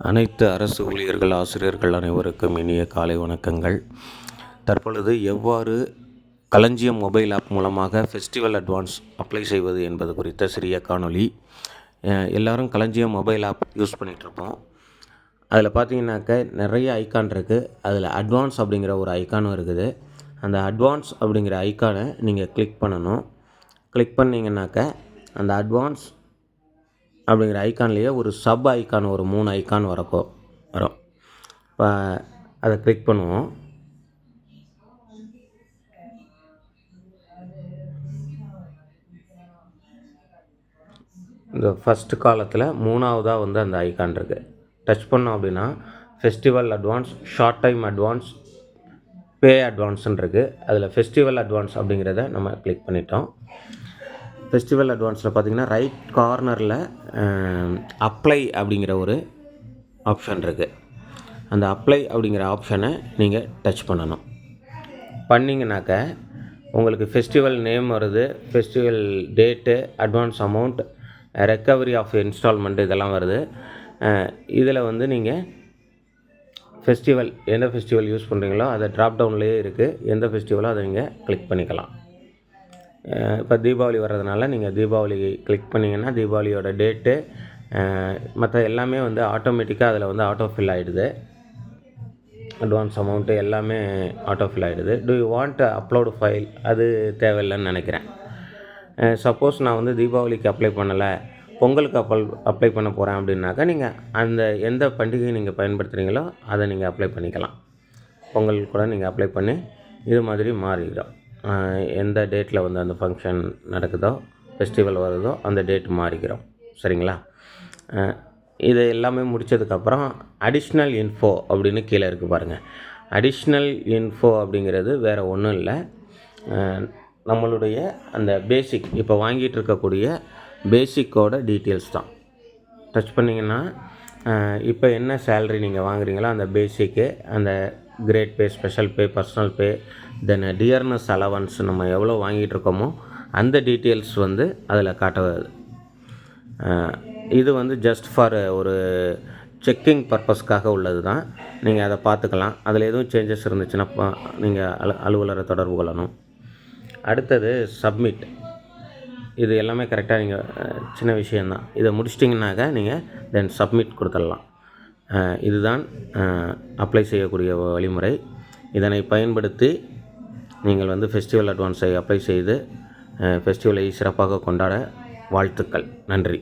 அனைத்து அரசு ஊழியர்கள், ஆசிரியர்கள் அனைவருக்கும் இனிய காலை வணக்கங்கள். தற்பொழுது எவ்வாறு களஞ்சியம் மொபைல் ஆப் மூலமாக ஃபெஸ்டிவல் அட்வான்ஸ் அப்ளை செய்வது என்பது குறித்த சிறிய காணொளி. எல்லோரும் களஞ்சியம் மொபைல் ஆப் யூஸ் பண்ணிகிட்ருப்போம். அதில் பார்த்தீங்கன்னாக்க நிறைய ஐக்கான் இருக்குது. அதில் அட்வான்ஸ் அப்படிங்கிற ஒரு ஐக்கானும் இருக்குது. அந்த அட்வான்ஸ் அப்படிங்கிற ஐக்கானை நீங்கள் கிளிக் பண்ணணும். கிளிக் பண்ணிங்கனாக்க அந்த அட்வான்ஸ் அப்படிங்கிற ஐக்கான்லேயே ஒரு சப் ஐக்கான், ஒரு 3 ஐக்கான் வரும். இப்போ அதை கிளிக் பண்ணுவோம். இந்த ஃபஸ்ட்டு காலத்தில் 3ஆவதாக வந்து அந்த ஐக்கான் இருக்குது. டச் பண்ணோம் அப்படின்னா festival advance, short time advance, pay அட்வான்ஸ்ன்னு இருக்குது. அதில் ஃபெஸ்டிவல் அட்வான்ஸ் அப்படிங்கிறத நம்ம கிளிக் பண்ணிட்டோம். ஃபெஸ்டிவல் அட்வான்ஸில் பார்த்திங்கன்னா ரைட் கார்னரில் அப்ளை அப்படிங்கிற ஒரு ஆப்ஷன் இருக்குது. அந்த அப்ளை அப்படிங்கிற ஆப்ஷனை நீங்கள் டச் பண்ணணும். பண்ணிங்கனாக்க உங்களுக்கு ஃபெஸ்டிவல் நேம் வருது, festival date, advance amount, recovery of instalment இதெல்லாம் வருது. இதில் வந்து நீங்கள் ஃபெஸ்டிவல், எந்த ஃபெஸ்டிவல் யூஸ் பண்ணுறீங்களோ அதை ட்ராப் டவுன்லேயே இருக்குது. எந்த ஃபெஸ்டிவலோ அதை நீங்கள் கிளிக் பண்ணிக்கலாம். இப்போ தீபாவளி வர்றதுனால நீங்கள் தீபாவளி கிளிக் பண்ணிங்கன்னா தீபாவளியோட டேட்டு, மற்ற எல்லாமே வந்து ஆட்டோமேட்டிக்காக அதில் வந்து ஆட்டோ ஃபில் ஆகிடுது. அட்வான்ஸ் அமௌண்ட்டு எல்லாமே ஆட்டோ ஃபில் ஆகிடுது. To you want upload file, அது தேவையில்லைன்னு நினைக்கிறேன். சப்போஸ் நான் வந்து தீபாவளிக்கு அப்ளை பண்ணலை, பொங்கலுக்கு அப்ளை பண்ண போகிறேன் அப்படின்னாக்கா நீங்கள் அந்த எந்த பண்டிகையை நீங்கள் பயன்படுத்துகிறீங்களோ அதை நீங்கள் அப்ளை பண்ணிக்கலாம். பொங்கல் கூட நீங்கள் அப்ளை பண்ணி இது மாதிரி மாறிடும். எந்த டேட்டில் வந்து அந்த ஃபங்க்ஷன் நடக்குதோ, ஃபெஸ்டிவல் வருதோ அந்த டேட் மாறிக்கிறோம். சரிங்களா? இது எல்லாமே முடித்ததுக்கப்புறம் அடிஷ்னல் இன்ஃபோ அப்படின்னு கீழே இருக்குது பாருங்கள். அடிஷ்னல் இன்ஃபோ அப்படிங்கிறது வேறு ஒன்றும் இல்லை, நம்மளுடைய அந்த பேசிக், இப்போ வாங்கிட்டு இருக்கக்கூடிய பேசிக்கோட டீட்டெயில்ஸ் தான். டச் பண்ணிங்கன்னா இப்போ என்ன சேலரி நீங்கள் வாங்குறீங்களோ அந்த பேசிக்கு, அந்த கிரேட் பே, ஸ்பெஷல் பே, பர்சனல் பே, தென் டியர்னஸ் அலவன்ஸ், நம்ம எவ்வளோ வாங்கிட்டு இருக்கோமோ அந்த டீட்டெயில்ஸ் வந்து அதில் காட்டுவது. இது வந்து ஜஸ்ட் ஃபார் ஒரு செக்கிங் பர்பஸ்க்காக உள்ளது தான். நீங்கள் அதை பார்த்துக்கலாம். அதில் எதுவும் சேஞ்சஸ் இருந்துச்சுன்னா நீங்கள் அலுவலரை தொடர்பு கொள்ளணும். அடுத்தது சப்மிட். இது எல்லாமே கரெக்டாக நீங்கள் சின்ன விஷயந்தான். இதை முடிச்சிட்டிங்கனாக்கா நீங்கள் தென் சப்மிட் கொடுத்துடலாம். இதுதான் அப்ளை செய்யக்கூடிய வழிமுறை. இதனை பயன்படுத்தி நீங்கள் வந்து ஃபெஸ்டிவல் அட்வான்ஸை அப்ளை செய்து ஃபெஸ்டிவலை சிறப்பாக கொண்டாட வாழ்த்துக்கள். நன்றி.